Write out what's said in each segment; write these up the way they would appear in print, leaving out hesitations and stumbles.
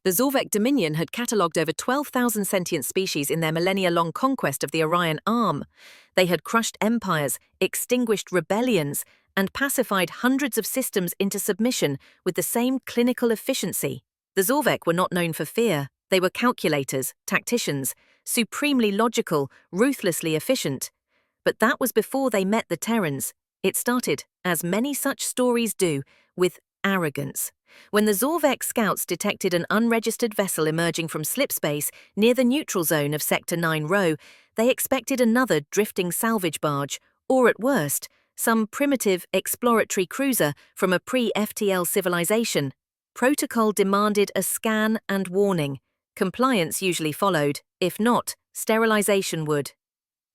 The Zorvek Dominion had catalogued over 12,000 sentient species in their millennia-long conquest of the Orion Arm. They had crushed empires, extinguished rebellions, and pacified hundreds of systems into submission with the same clinical efficiency. The Zorvek were not known for fear. They were calculators, tacticians, supremely logical, ruthlessly efficient. But that was before they met the Terrans. It started, as many such stories do, with arrogance. When the Zorvek scouts detected an unregistered vessel emerging from slipspace near the neutral zone of Sector 9 Rho, they expected another drifting salvage barge, or at worst, some primitive exploratory cruiser from a pre-FTL civilization. Protocol demanded a scan and warning. Compliance usually followed. If not, sterilization would.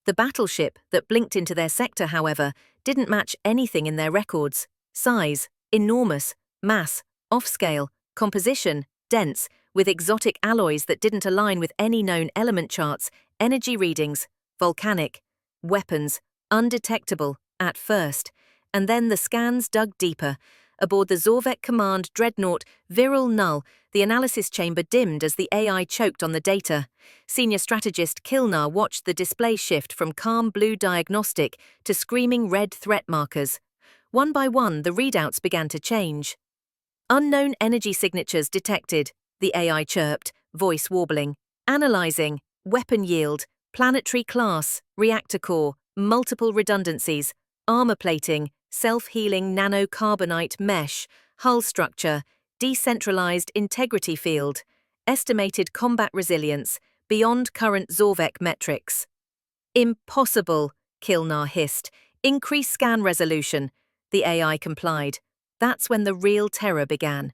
The battleship that blinked into their sector, however, didn't match anything in their records. Size, enormous. Mass, off-scale. Composition, dense, with exotic alloys that didn't align with any known element charts. Energy readings, volcanic. Weapons, undetectable, at first. And then the scans dug deeper. Aboard the Zorvek Command Dreadnought Virile Null, the analysis chamber dimmed as the AI choked on the data. Senior strategist Kilnar watched the display shift from calm blue diagnostic to screaming red threat markers. One by one, the readouts began to change. Unknown energy signatures detected, the AI chirped, voice warbling. Analyzing, weapon yield, planetary class, reactor core, multiple redundancies, armor plating, self-healing nanocarbonite mesh, hull structure, decentralized integrity field, estimated combat resilience, beyond current Zorvek metrics. Impossible, Kilnar hissed. Increase scan resolution. The AI complied. That's when the real terror began.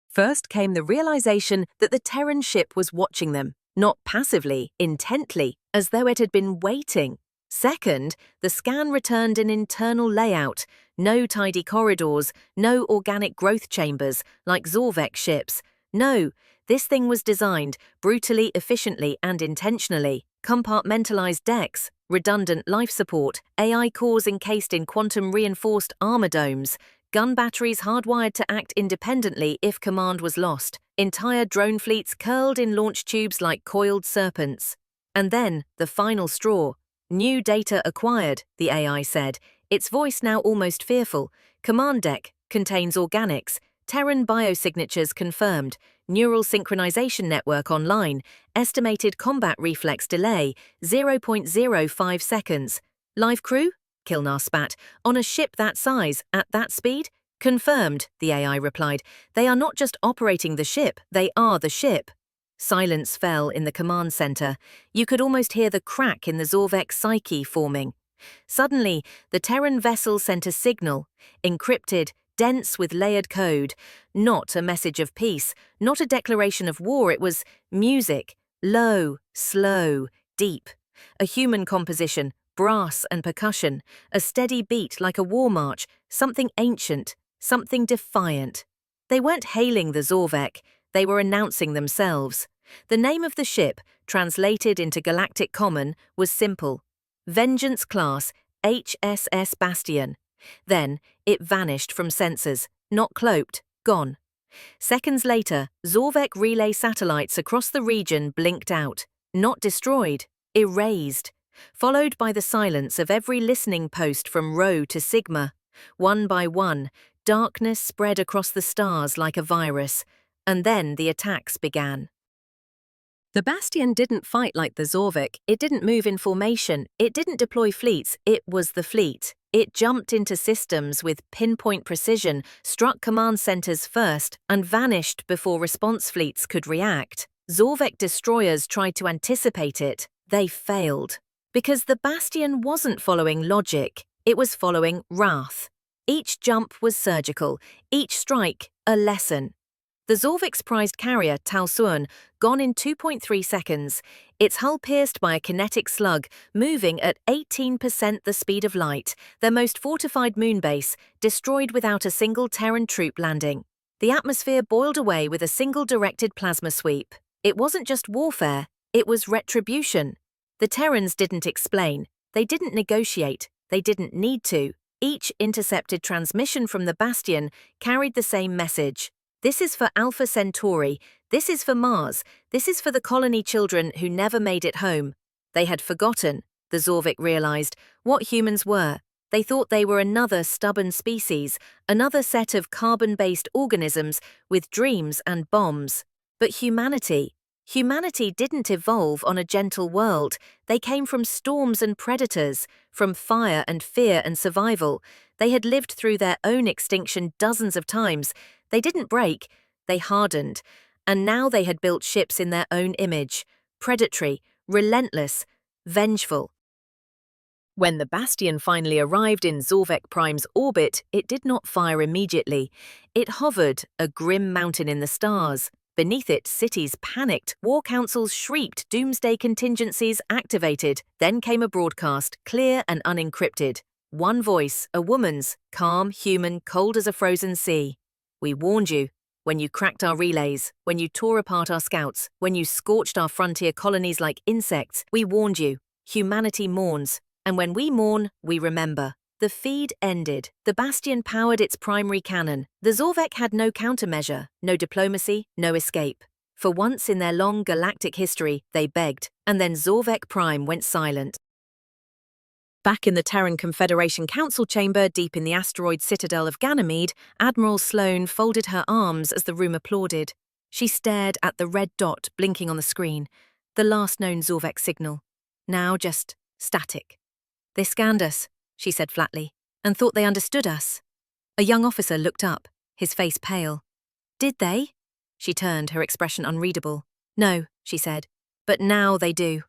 First came the realization that the Terran ship was watching them, not passively, intently, as though it had been waiting. Second, the scan returned an internal layout. No tidy corridors, no organic growth chambers, like Zorvek ships. No, this thing was designed, brutally, efficiently, and intentionally. Compartmentalized decks, redundant life support, AI cores encased in quantum-reinforced armor domes, gun batteries hardwired to act independently if command was lost, entire drone fleets curled in launch tubes like coiled serpents. And then, the final straw. New data acquired, the AI said, its voice now almost fearful. Command deck contains organics, Terran biosignatures confirmed, neural synchronization network online, estimated combat reflex delay 0.05 seconds. Live crew? Kilnar spat. On a ship that size, at that speed? Confirmed, the AI replied. They are not just operating the ship, they are the ship. Silence fell in the command center. You could almost hear the crack in the Zorvek psyche forming. Suddenly, the Terran vessel sent a signal, encrypted, dense with layered code. Not a message of peace, not a declaration of war, it was music. Low, slow, deep. A human composition, brass and percussion, a steady beat like a war march, something ancient, something defiant. They weren't hailing the Zorvek, they were announcing themselves. The name of the ship, translated into Galactic Common, was simple. Vengeance Class, HSS Bastion. Then, it vanished from sensors, not cloaked, gone. Seconds later, Zorvek relay satellites across the region blinked out, not destroyed, erased, followed by the silence of every listening post from Rho to Sigma. One by one, darkness spread across the stars like a virus, and then the attacks began. The Bastion didn't fight like the Zorvek, it didn't move in formation, it didn't deploy fleets, it was the fleet. It jumped into systems with pinpoint precision, struck command centers first, and vanished before response fleets could react. Zorvek destroyers tried to anticipate it. They failed. Because the Bastion wasn't following logic, it was following wrath. Each jump was surgical, each strike a lesson. The Zorvek's prized carrier, Talsuan, gone in 2.3 seconds, its hull pierced by a kinetic slug, moving at 18% the speed of light, their most fortified moonbase, destroyed without a single Terran troop landing. The atmosphere boiled away with a single directed plasma sweep. It wasn't just warfare, it was retribution. The Terrans didn't explain, they didn't negotiate, they didn't need to. Each intercepted transmission from the Bastion carried the same message. This is for Alpha Centauri. This is for Mars. This is for the colony children who never made it home. They had forgotten, the Zorvek realized, what humans were. They thought they were another stubborn species, another set of carbon-based organisms with dreams and bombs. But humanity didn't evolve on a gentle world. They came from storms and predators, from fire and fear and survival. They had lived through their own extinction dozens of times. They didn't break, they hardened. And now they had built ships in their own image, predatory, relentless, vengeful. When the Bastion finally arrived in Zorvek Prime's orbit, it did not fire immediately. It hovered, a grim mountain in the stars. Beneath it, cities panicked, war councils shrieked, doomsday contingencies activated. Then came a broadcast, clear and unencrypted. One voice, a woman's, calm, human, cold as a frozen sea. We warned you. When you cracked our relays, when you tore apart our scouts, when you scorched our frontier colonies like insects, we warned you. Humanity mourns. And when we mourn, we remember. The feed ended. The Bastion powered its primary cannon. The Zorvek had no countermeasure, no diplomacy, no escape. For once in their long galactic history, they begged, and then Zorvek Prime went silent. Back in the Terran Confederation Council chamber deep in the asteroid citadel of Ganymede, Admiral Sloane folded her arms as the room applauded. She stared at the red dot blinking on the screen, the last known Zorvek signal. Now just static. They scanned us, she said flatly, and thought they understood us. A young officer looked up, his face pale. Did they? She turned, her expression unreadable. No, she said, but now they do.